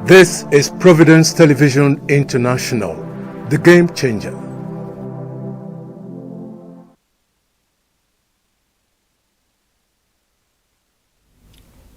This is Providence Television International, the game changer.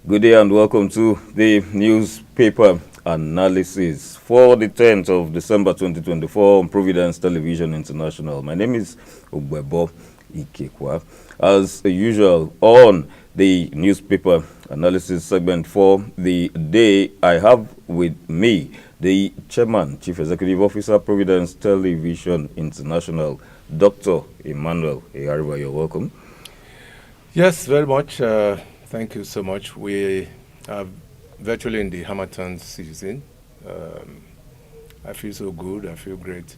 Good day and welcome to the newspaper analysis for the 10th of December 2024 on Providence Television International. My name is Ubebo Ikekwa. As usual, on the newspaper analysis segment for the day, I have with me the Chairman, Chief Executive Officer, Providence Television International, Dr. Emmanuel Eyariwa. You're welcome. Yes, very much. Thank you so much. We are virtually in the Hamilton season. I feel so good. I feel great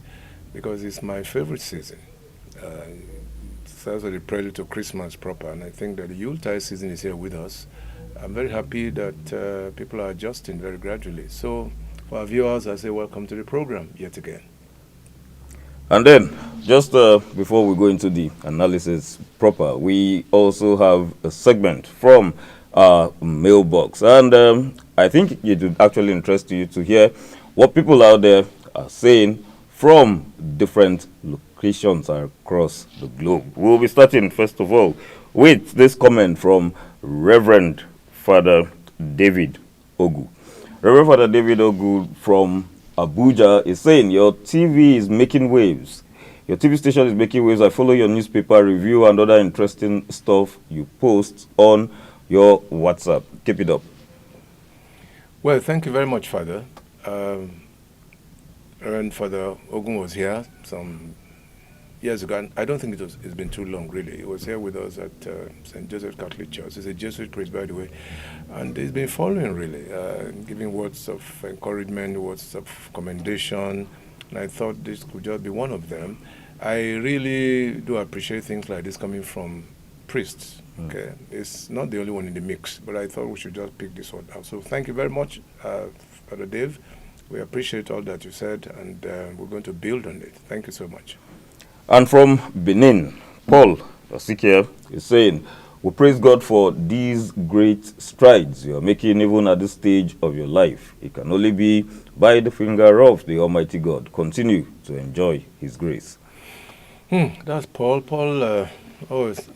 because it's my favorite season. It's also the prelude to Christmas proper, and I think that the Yuletide season is here with us. I'm very happy that people are adjusting very gradually. So for our viewers, I say welcome to the program yet again. And then, just before we go into the analysis proper, we also have a segment from our mailbox. And I think it would actually interest you to hear what people out there are saying from different locations across the globe. We'll be starting, first of all, with this comment from Reverend Father David Ogu. Reverend Father David Ogu from Abuja is saying, your TV is making waves. Your TV station is making waves. I follow your newspaper review and other interesting stuff you post on your WhatsApp. Keep it up. Well, thank you very much, Father. And Father Ogun was here some years ago. I don't think it's been too long, really. He was here with us at St. Joseph Catholic Church. He's a Jesuit priest, by the way. And he's been following, really, giving words of encouragement, words of commendation. And I thought this could just be one of them. I really do appreciate things like this coming from priests. Okay, it's not the only one in the mix, but I thought we should just pick this one out. So thank you very much, Father Dave. We appreciate all that you said, and we're going to build on it. Thank you so much. And from Benin, Paul Osikia is saying, we praise God for these great strides you are making even at this stage of your life. It can only be by the finger of the Almighty God. Continue to enjoy His grace. That's Paul. Paul is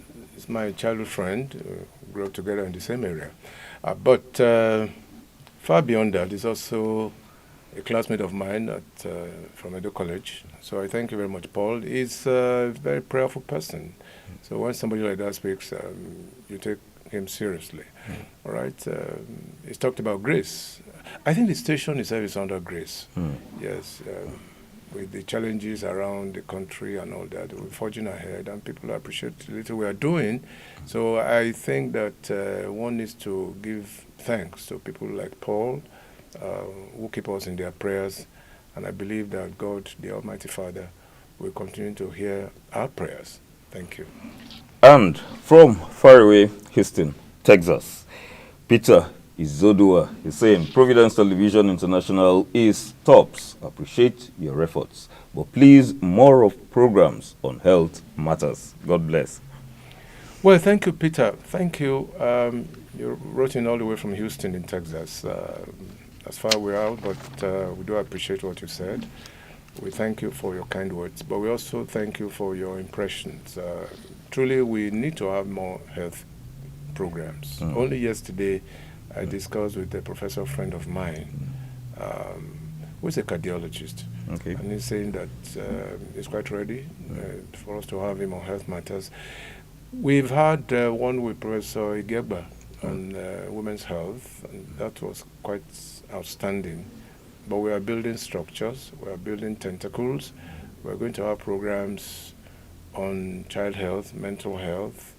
my childhood friend. We grew up together in the same area. But far beyond that, he's also a classmate of mine from Edo College. So I thank you very much, Paul. He's a very prayerful person. So when somebody like that speaks, you take him seriously. All right? He's talked about grace. I think the station itself is under grace. Yes. With the challenges around the country and all that, we're forging ahead, and people appreciate the little we are doing. So I think that one needs to give thanks to people like Paul, who keep us in their prayers, and I believe that God, the Almighty Father, will continue to hear our prayers. Thank you. And from faraway Houston, Texas, Peter Izodua is saying, Providence Television International is tops. Appreciate your efforts, but please more of programs on health matters. God bless. Well, thank you, Peter. Thank you. You wrote in all the way from Houston in Texas. As far we're out, but we do appreciate what you said. We thank you for your kind words, but we also thank you for your impressions. Truly, we need to have more health programs. Only yesterday, I discussed with a professor friend of mine, who is a cardiologist. Okay. And he's saying that he's quite ready for us to have him on health matters. We've had one with Professor Igegba on women's health, and that was quite outstanding. But we are building structures, we are building tentacles. We're going to have programs on child health, mental health,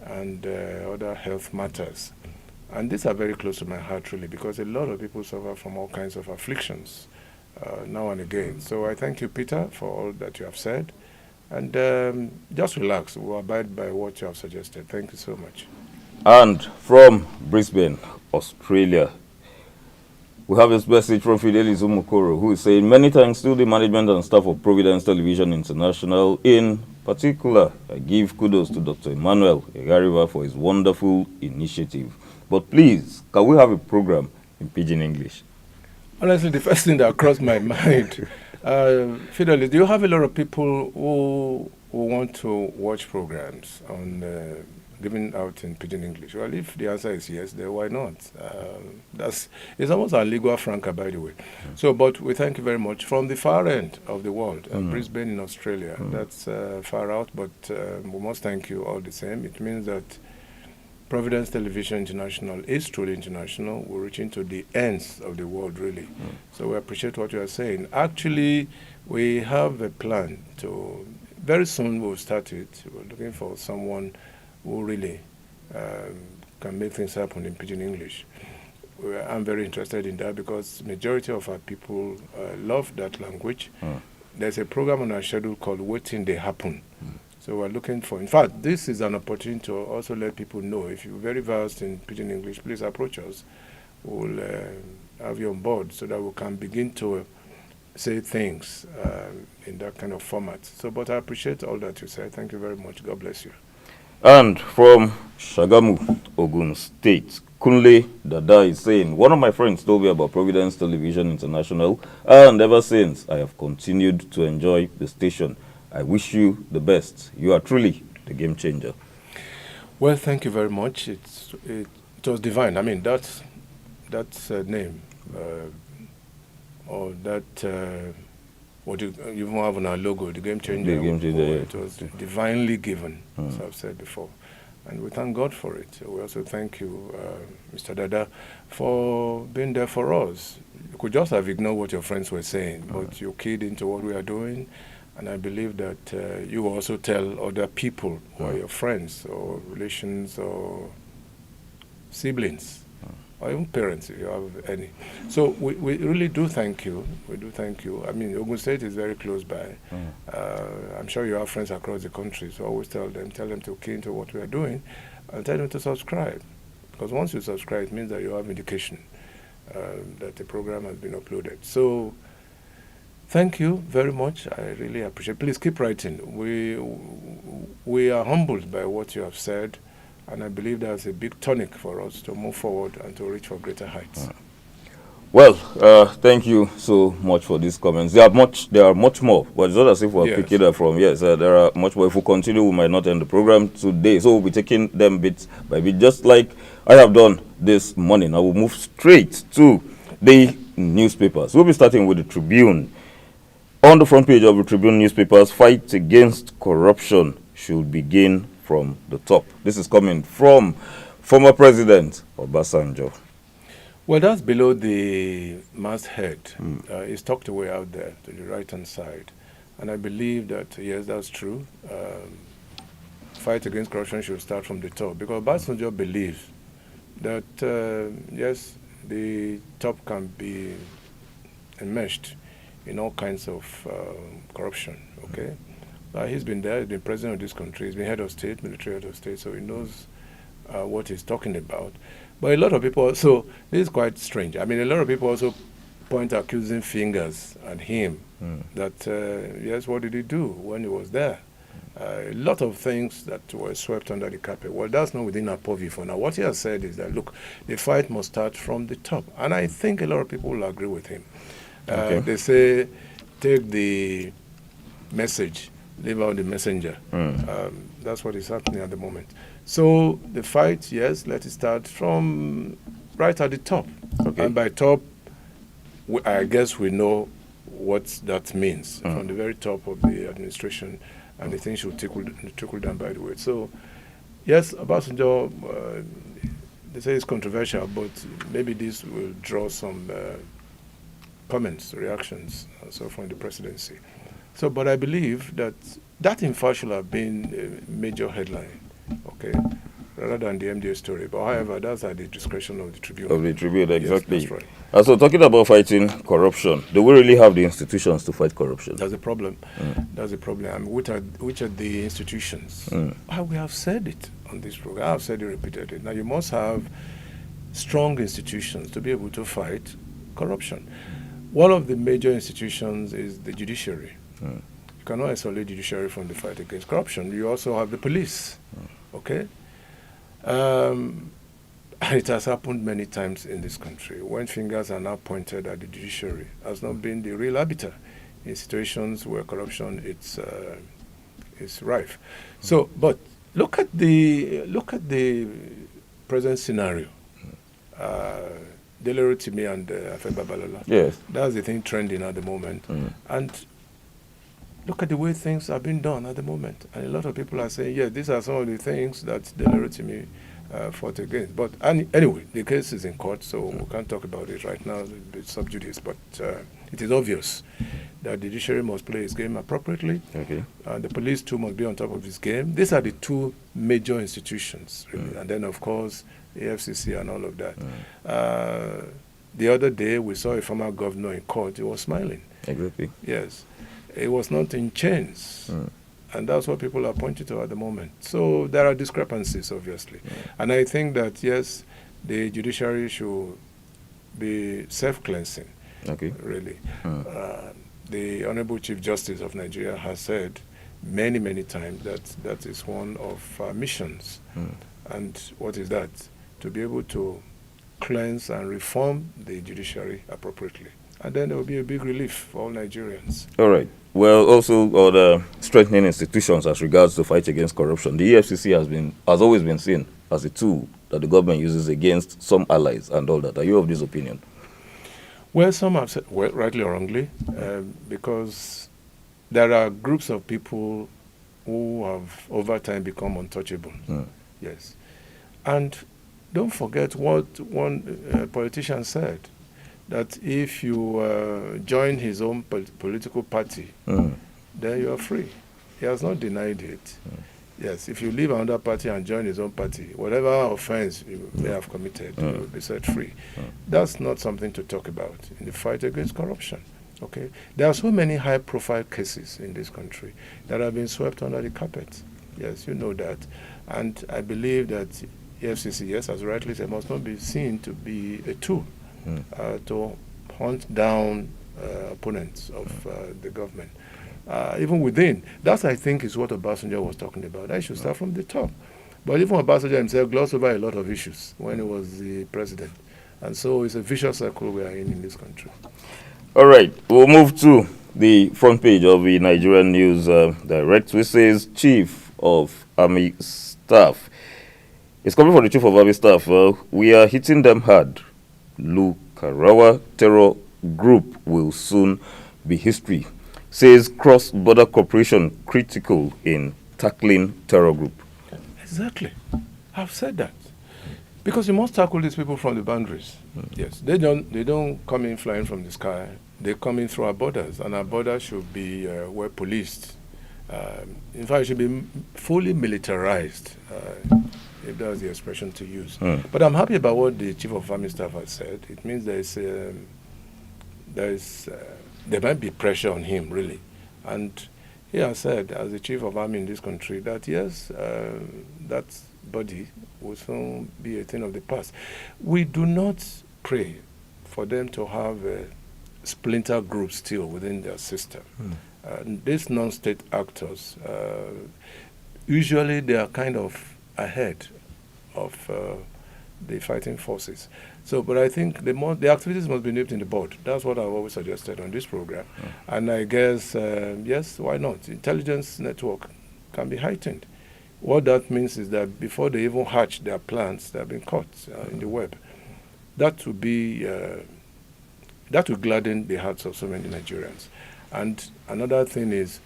and other health matters. And these are very close to my heart, really, because a lot of people suffer from all kinds of afflictions now and again. So I thank you, Peter, for all that you have said. And just relax. We'll abide by what you have suggested. Thank you so much. And from Brisbane, Australia, we have this message from Fidelis Umukoro, who is saying, many thanks to the management and staff of Providence Television International. In particular, I give kudos to Dr. Emmanuel Eyariwa for his wonderful initiative. But please, can we have a program in Pidgin English? Honestly, the first thing that crossed my mind, Fidelis, do you have a lot of people who want to watch programs on given out in pidgin English? Well, if the answer is yes, then why not? That's it's almost a lingua franca, by the way. So, but we thank you very much from the far end of the world, Brisbane in Australia. That's far out, but we must thank you all the same. It means that Providence Television International is truly international. We're reaching to the ends of the world, really. So we appreciate what you are saying. Actually, we have a plan to, very soon we'll start it. We're looking for someone who really can make things happen in pidgin English. I'm very interested in that because majority of our people love that language. There's a program on our schedule called Waiting They Happen. So we're looking for, in fact, this is an opportunity to also let people know, if you're very versed in pidgin English, please approach us. We'll have you on board so that we can begin to say things in that kind of format. So, but I appreciate all that you said. Thank you very much. God bless you. And from Shagamu, Ogun State, Kunle Dada is saying, one of my friends told me about Providence Television International, and ever since I have continued to enjoy the station. I wish you the best. You are truly the game changer. Well, thank you very much. It was divine. I mean, that name or that what you even have on our logo, the game changer. The game changer. It was divinely given, as I've said before, and we thank God for it. We also thank you, Mr. Dada, for being there for us. You could just have ignored what your friends were saying, but you keyed into what we are doing. And I believe that you also tell other people who are your friends or relations or siblings or even parents, if you have any. So we really do thank you. We do thank you. I mean, Ogun State is very close by. I'm sure you have friends across the country, so always tell them to key into what we are doing and tell them to subscribe. Because once you subscribe, it means that you have indication that the program has been uploaded. So thank you very much. I really appreciate it. Please keep writing. We are humbled by what you have said, and I believe that's a big tonic for us to move forward and to reach for greater heights. Well, thank you so much for these comments. There are much more, but it's not as if we're picking them from. Yes, there are much more. If we continue, we might not end the program today. So we'll be taking them bit by bit, just like I have done this morning. I will move straight to the newspapers. We'll be starting with the Tribune. On the front page of the Tribune newspapers, fight against corruption should begin from the top. This is coming from former President Obasanjo. Well, that's below the masthead. It's tucked away out there to the right-hand side. And I believe that, yes, that's true. Fight against corruption should start from the top. Because Obasanjo believes that, yes, the top can be enmeshed in all kinds of corruption, okay? He's been there, he's been president of this country, he's been head of state, military head of state, so he knows what he's talking about. But a lot of people also, this is quite strange. I mean, a lot of people also point accusing fingers at him that, yes, what did he do when he was there? A lot of things that were swept under the carpet. Well, that's not within our purview for now. What he has said is that, look, the fight must start from the top. And I think a lot of people will agree with him. Okay. They say, take the message, leave out the messenger. That's what is happening at the moment. So the fight, yes, let it start from right at the top. Okay. And by top, I guess we know what that means from the very top of the administration, and the things should trickle down, by the way. So, yes, Obasanjo, they say it's controversial, but maybe this will draw some comments, reactions, so from the presidency. So, but I believe that in fact should have been a major headline, okay, rather than the MDA story. But however, that's at the discretion of the Tribune. Of the Tribune, exactly. Yes, that's right. And so, talking about fighting corruption, do we really have the institutions to fight corruption? That's the problem. That's the problem. I mean, which are the institutions? We have said it on this program. I've said it repeatedly. Now, you must have strong institutions to be able to fight corruption. One of the major institutions is the judiciary. You cannot isolate the judiciary from the fight against corruption. You also have the police, okay? And it has happened many times in this country when fingers are now pointed at the judiciary has not been the real arbiter in situations where corruption is rife. So, but look at the present scenario. Dele Rotimi and Afe Babalola. Yes. That's the thing trending at the moment. And look at the way things are being done at the moment. And a lot of people are saying, yeah, these are some of the things that Dele Rotimi fought against. But anyway, the case is in court, so we can't talk about it right now. It's sub judice. But it is obvious that the judiciary must play its game appropriately. Okay. And the police, too, must be on top of its game. These are the two major institutions, really. And then, of course, AFCC and all of that. The other day, we saw a former governor in court. He was smiling. Exactly. Yes. He was not in chains. And that's what people are pointing to at the moment. So there are discrepancies, obviously. And I think that, yes, the judiciary should be self-cleansing, really. The Honorable Chief Justice of Nigeria has said many, many times that that is one of our missions. And what is that? To be able to cleanse and reform the judiciary appropriately. And then there will be a big relief for all Nigerians. All right. Well, also other strengthening institutions as regards the fight against corruption. The EFCC has always been seen as a tool that the government uses against some allies and all that. Are you of this opinion? Well, some have said, well, rightly or wrongly, because there are groups of people who have over time become untouchable. Yes. And don't forget what one politician said, that if you join his own political party, then you are free. He has not denied it. Yes, if you leave another party and join his own party, whatever offense you may have committed, you will be set free. That's not something to talk about in the fight against corruption. Okay, there are so many high-profile cases in this country that have been swept under the carpet. Yes, you know that, and I believe that EFCC, yes, as rightly said, must not be seen to be a tool to hunt down opponents of the government. Even within. That, I think, is what Obasanjo was talking about. I should start from the top. But even Obasanjo himself glossed over a lot of issues when he was the president. And so it's a vicious circle we are in this country. All right. We'll move to the front page of the Nigerian News Direct, which says Chief of Army Staff. It's coming from the Chief of Army Staff. We are hitting them hard. Lukarawa terror group will soon be history. Says cross-border cooperation critical in tackling terror group. Exactly. I've said that. Because you must tackle these people from the boundaries. Yes. They don't come in flying from the sky. They come in through our borders, and our borders should be well policed. In fact, it should be fully militarized, if that's the expression to use. But I'm happy about what the Chief of Army Staff has said. It means there might be pressure on him, really. And he has said, as the Chief of Army in this country, that yes, that body will soon be a thing of the past. We do not pray for them to have splinter groups still within their system. These non-state actors, usually they are kind of ahead of the fighting forces. So, but I think the activities must be nipped in the bud. That's what I've always suggested on this program. And I guess, yes, why not? Intelligence network can be heightened. What that means is that before they even hatch their plans, they have been caught in the web. That would be, that would gladden the hearts of so many Nigerians. And another thing is,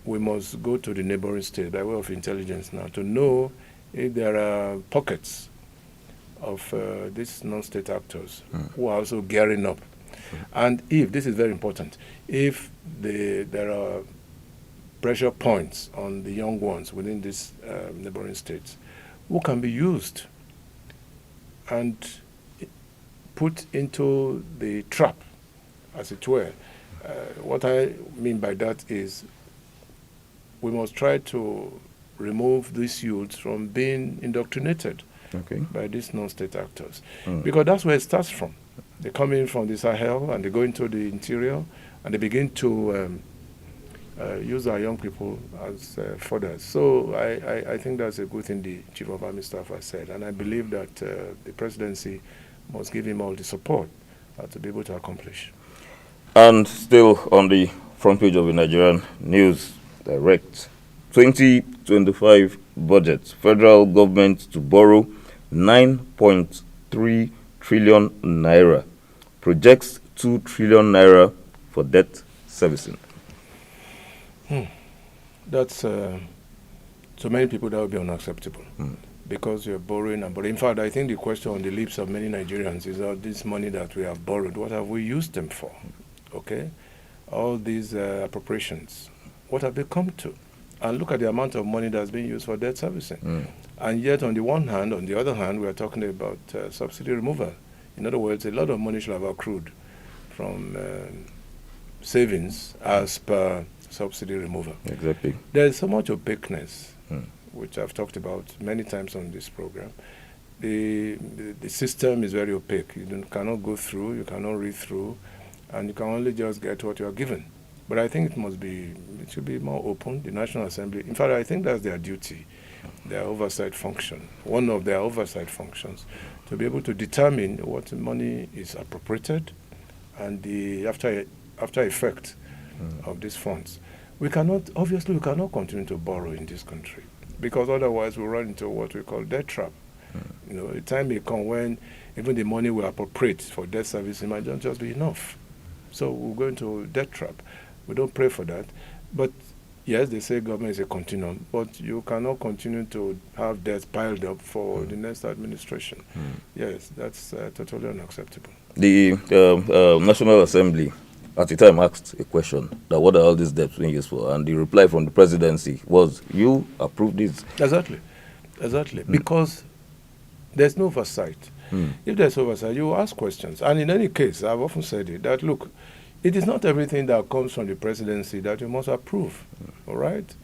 we must go to the neighboring states by way of intelligence now to know if there are pockets of these non-state actors who are also gearing up. And if, this is very important, if there are pressure points on the young ones within these neighboring states who can be used and put into the trap, as it were. What I mean by that is we must try to remove these youths from being indoctrinated by these non-state actors. Because that's where it starts from. They come in from the Sahel and they go into the interior and they begin to use our young people as fodder. So I think that's a good thing the Chief of Army Staff has said, and I believe that the presidency must give him all the support to be able to accomplish. And still on the front page of the Nigerian News Direct, 2025 budget, federal government to borrow 9.3 trillion naira, projects 2 trillion naira for debt servicing. That's to many people that would be unacceptable because you're borrowing and borrowing. In fact, I think the question on the lips of many Nigerians is this money that we have borrowed, what have we used them for? Okay, all these appropriations, what have they come to? And look at the amount of money that's being used for debt servicing. And yet, on the other hand, we are talking about subsidy removal. In other words, a lot of money should have accrued from savings as per subsidy removal. Exactly. There's so much opaqueness, which I've talked about many times on this program. The system is very opaque. You cannot go through, you cannot read through, and you can only just get what you are given. But I think it should be more open. The National Assembly, in fact, I think that's their duty, their oversight function, one of their oversight functions, to be able to determine what money is appropriated and the after effect of these funds. We cannot continue to borrow in this country because otherwise we'll run into what we call debt trap. You know, a time may come when even the money we appropriate for debt servicing might not just be enough. So we'll go into debt trap. We don't pray for that. But yes, they say government is a continuum, but you cannot continue to have debts piled up for the next administration. Yes, that's totally unacceptable. The National Assembly at the time asked a question that what are all these debts being used for? And the reply from the presidency was, you approve this. Exactly. Because there's no oversight. If there's oversight, you ask questions. And in any case, I've often said it, that look, it is not everything that comes from the presidency that you must approve, all right?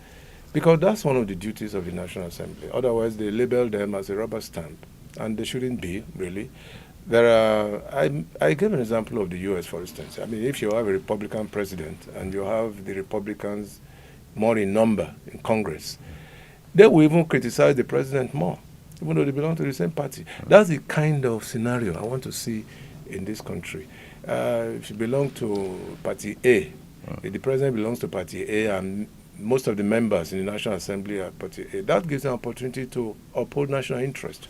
Because that's one of the duties of the National Assembly. Otherwise, they label them as a rubber stamp, and they shouldn't be, really. I gave an example of the U.S., for instance. I mean, if you have a Republican president and you have the Republicans more in number in Congress, they will even criticize the president more, even though they belong to the same party. That's the kind of scenario I want to see in this country. If you belong to Party A, if the president belongs to Party A and most of the members in the National Assembly are Party A, that gives an opportunity to uphold national interest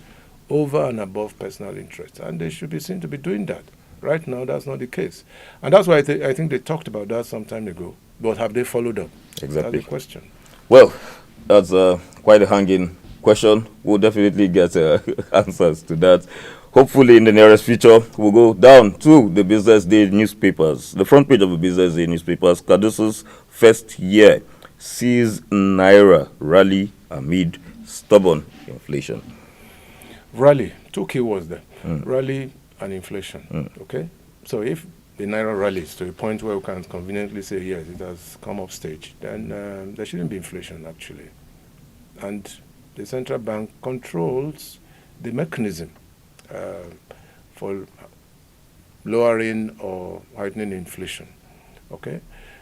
over and above personal interest. And they should be seen to be doing that. Right now, that's not the case. And that's why I think they talked about that some time ago. But have they followed up? Exactly. That's the question. Well, that's quite a hanging question. We'll definitely get answers to that. Hopefully, in the nearest future, we'll go down to the Business Day newspapers. The front page of the Business Day newspapers, Kadusu's first year sees Naira rally amid stubborn inflation. Rally, two keywords there. Rally and inflation, okay? So if the Naira rallies to a point where we can conveniently say, yes, it has come up stage, then there shouldn't be inflation, actually. And the central bank controls the mechanism for lowering or heightening inflation, okay?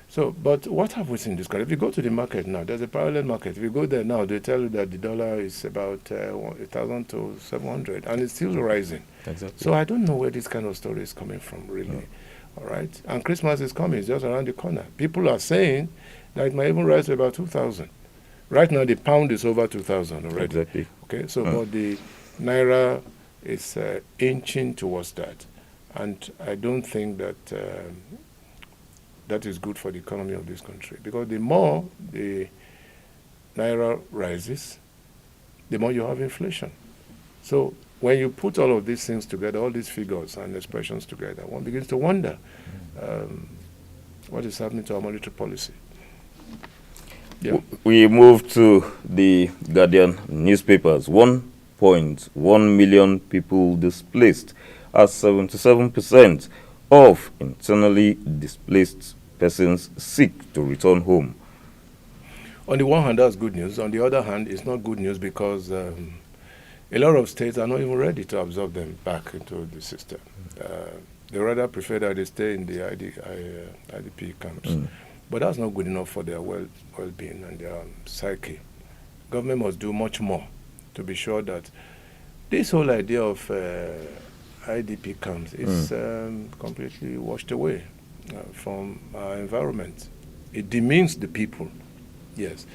So, but what have we seen in this country? If you go to the market now, there's a parallel market. If you go there now, they tell you that the dollar is about 1,000 to 700, and it's still rising. Exactly. So I don't know where this kind of story is coming from, really. All right? And Christmas is coming, it's just around the corner. People are saying that it might even rise to about 2,000. Right now, the pound is over 2,000 already. Exactly. Okay, so but the Naira is inching towards that. And I don't think that that is good for the economy of this country. Because the more the Naira rises, the more you have inflation. So when you put all of these things together, all these figures and expressions together, one begins to wonder what is happening to our monetary policy. Yeah. We move to the Guardian newspapers. 1.1 million people displaced, as 77% of internally displaced persons seek to return home. On the one hand, that's good news. On the other hand, it's not good news because a lot of states are not even ready to absorb them back into the system. They rather prefer that they stay in the IDP camps. But that's not good enough for their well-being and their psyche. Government must do much more to be sure that this whole idea of IDP camps is completely washed away from our environment. It demeans the people, yes.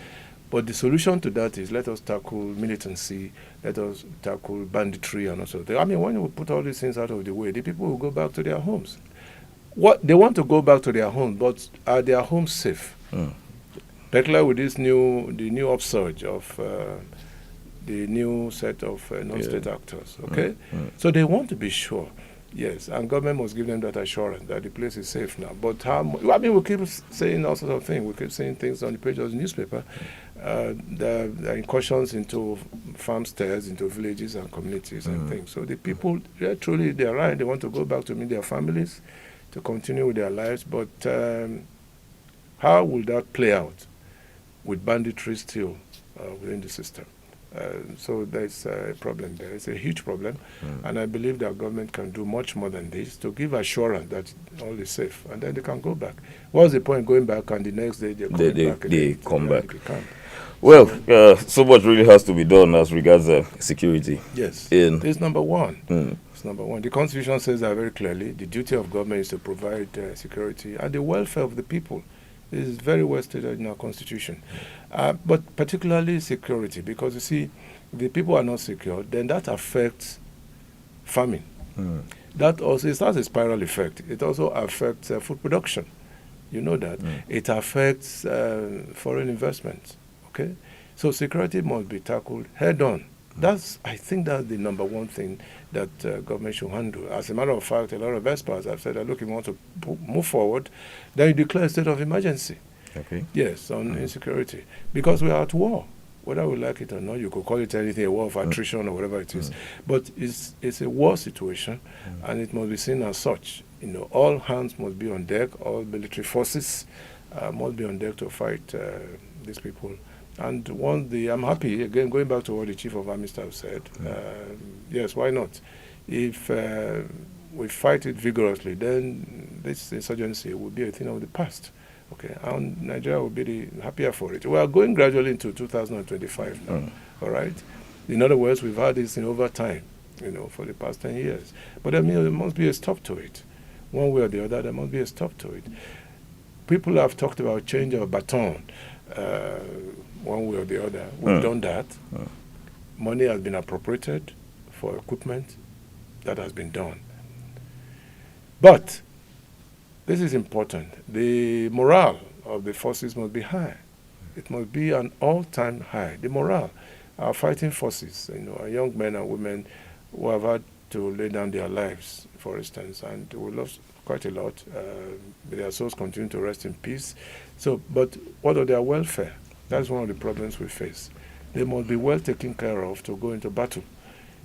But the solution to that is let us tackle militancy, let us tackle banditry and also. I mean, when we put all these things out of the way, the people will go back to their homes. What they want to go back to their homes, but are their homes safe? Particularly with the new upsurge of the new set of non-state actors. Okay, so they want to be sure. Yes, and government must give them that assurance that the place is safe now. But how? I mean, we keep saying all sorts of things. We keep saying things on the page of the newspaper. The incursions into farmsteads, into villages and communities and things. So the people, truly, they're right. They want to go back to meet their families, to continue with their lives. But how will that play out with banditry still within the system? So there's a problem there. It's a huge problem. And I believe that government can do much more than this to give assurance that all is safe. And then they can go back. What's the point going back and the next day they come back? Well, so much really has to be done as regards security. Yes. This is number one. It's number one. The Constitution says that very clearly. The duty of government is to provide security and the welfare of the people. This is very well stated in our Constitution. But particularly security, because you see, if the people are not secure, then that affects farming. That also, it has a spiral effect. It also affects food production. You know that. It affects foreign investment. Okay? So security must be tackled head on. I think that's the number one thing that government should handle. As a matter of fact, a lot of experts have said that, look, if you want to move forward, then you declare a state of emergency. Okay. Yes, on insecurity. Because we are at war. Whether we like it or not, you could call it anything, a war of attrition or whatever it is. But it's a war situation, and it must be seen as such. You know, all hands must be on deck, all military forces must be on deck to fight these people. And I'm happy, again, going back to what the Chief of Army Staff said, yes, why not? If we fight it vigorously, then this insurgency will be a thing of the past. Okay, and Nigeria will be the happier for it. We are going gradually into 2025 now, all right? In other words, we've had this in over time, for the past 10 years. But I mean, there must be a stop to it. One way or the other, there must be a stop to it. People have talked about change of baton, one way or the other. We've done that. Money has been appropriated for equipment. That has been done. But this is important. The morale of the forces must be high. It must be an all-time high. The morale. Our fighting forces, our young men and women who have had to lay down their lives, for instance, and we lost quite a lot. Their souls continue to rest in peace. But what of their welfare? That's one of the problems we face. They must be well taken care of to go into battle.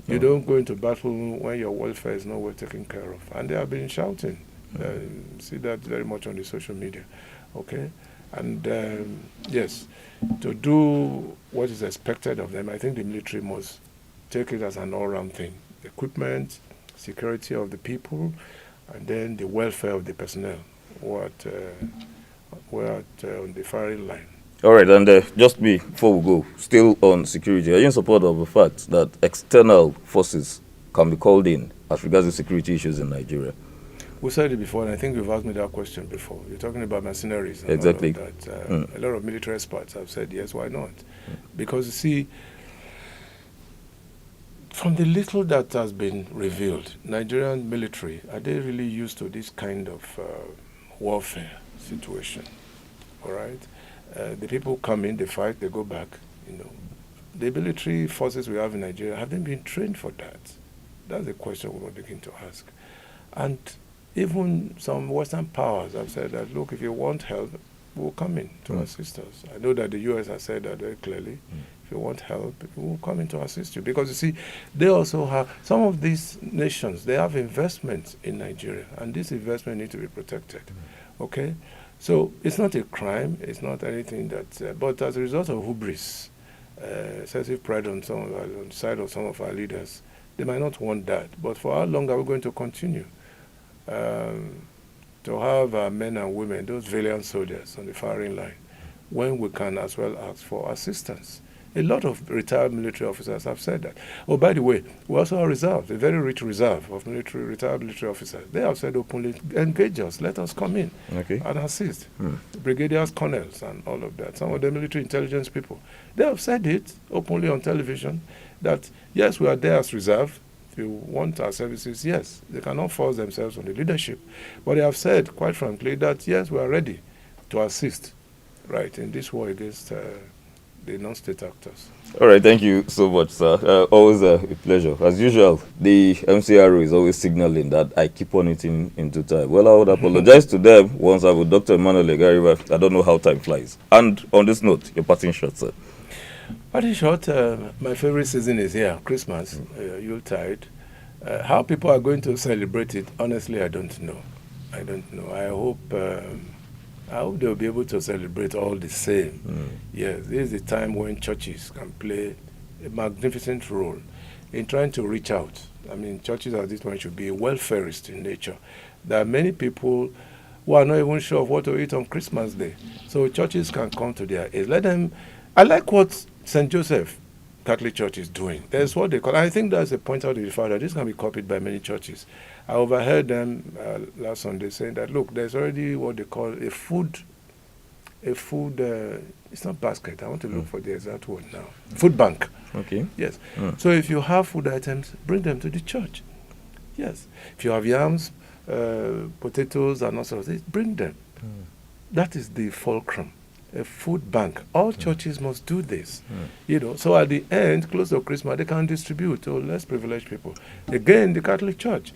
You don't go into battle when your welfare is not well taken care of. And they have been shouting. See that very much on the social media. Okay? And yes, to do what is expected of them, I think the military must take it as an all-round thing. Equipment, security of the people, and then the welfare of the personnel who are on the firing line. All right, and just before we go, still on security, are you in support of the fact that external forces can be called in as regards to security issues in Nigeria? We said it before, and I think you've asked me that question before. You're talking about mercenaries. And exactly. All of that. A lot of military experts have said, yes, why not? Because, you see, from the little that has been revealed, Nigerian military, are they really used to this kind of warfare situation? All right? The people come in, they fight, they go back. The military forces we have in Nigeria, have they been trained for that? That's a question we will begin to ask. And even some Western powers have said that, look, if you want help, we'll come in to assist us. I know that the U.S. has said that very clearly. If you want help, we'll come in to assist you. Because, you see, they also have, some of these nations, they have investments in Nigeria, and this investment needs to be protected. Okay? So it's not a crime, it's not anything that, but as a result of hubris, excessive pride on the side of some of our leaders, they might not want that. But for how long are we going to continue to to have our men and women, those valiant soldiers on the firing line, when we can as well ask for assistance. A lot of retired military officers have said that. Oh, by the way, we also have reserves, a very rich reserve of retired military officers. They have said openly, engage us, let us come in and assist. Brigadiers, colonels, and all of that. Some of the military intelligence people, they have said it openly on television that, yes, we are there as reserve. If you want our services, yes. They cannot force themselves on the leadership. But they have said, quite frankly, that, yes, we are ready to assist, right, in this war against the non-state actors. All right, thank you so much, sir. Always a pleasure. As usual, the MCRO is always signaling that I keep on eating into time. Well, I would apologize to them once I with Dr. Emmanuel Legariba. I don't know how time flies. And on this note, your parting shot, sir. Parting shot, my favorite season is here, Christmas, Yuletide. How people are going to celebrate it, honestly, I don't know. I don't know. I hope they'll be able to celebrate all the same. Yes, this is the time when churches can play a magnificent role in trying to reach out. I mean, churches at this point should be welfarist in nature. There are many people who are not even sure of what to eat on Christmas Day. So churches can come to their aid. Let them. I like what St. Joseph Catholic Church is doing. There's what they call, I think that's a point out to the fact that this can be copied by many churches. I overheard them last Sunday saying that, look, there's already what they call a food, it's not basket, I want to look for the exact word now. Food bank. Okay. Yes. So if you have food items, bring them to the church. Yes. If you have yams, potatoes and all sorts of things, bring them. That is the fulcrum. A food bank. All churches must do this. You know, so at the end, close to Christmas, they can distribute to less privileged people. Again, the Catholic Church.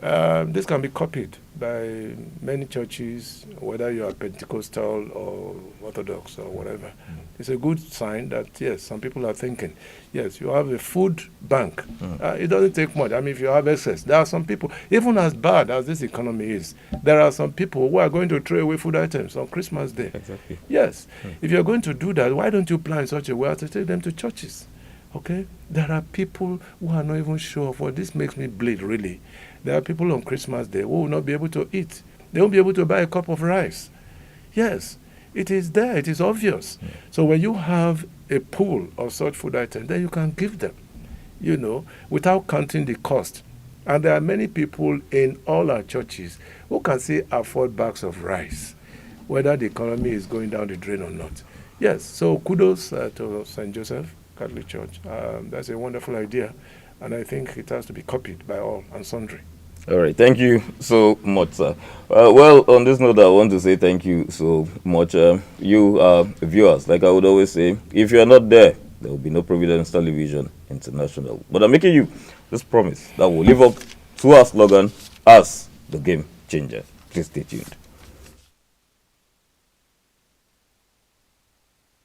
This can be copied by many churches, whether you are Pentecostal or Orthodox or whatever. It's a good sign that, yes, some people are thinking, yes, you have a food bank. It doesn't take much. I mean, if you have excess, there are some people, even as bad as this economy is, there are some people who are going to throw away food items on Christmas Day. Exactly. Yes. If you're going to do that, why don't you plan in such a way as to take them to churches? Okay? There are people who are not even sure of what this makes me bleed, really. There are people on Christmas Day who will not be able to eat. They won't be able to buy a cup of rice. Yes, it is there. It is obvious. So when you have a pool of such food items, then you can give them, you know, without counting the cost. And there are many people in all our churches who can still afford bags of rice, whether the economy is going down the drain or not. Yes, so kudos to St. Joseph Catholic Church. That's a wonderful idea, and I think it has to be copied by all and sundry. All right, thank you so much, sir. Well, on this note, I want to say thank you so much. You viewers, like I would always say, if you are not there, there will be no Providence Television International. But I'm making you this promise that we'll live up to our slogan as the game changer. Please stay tuned.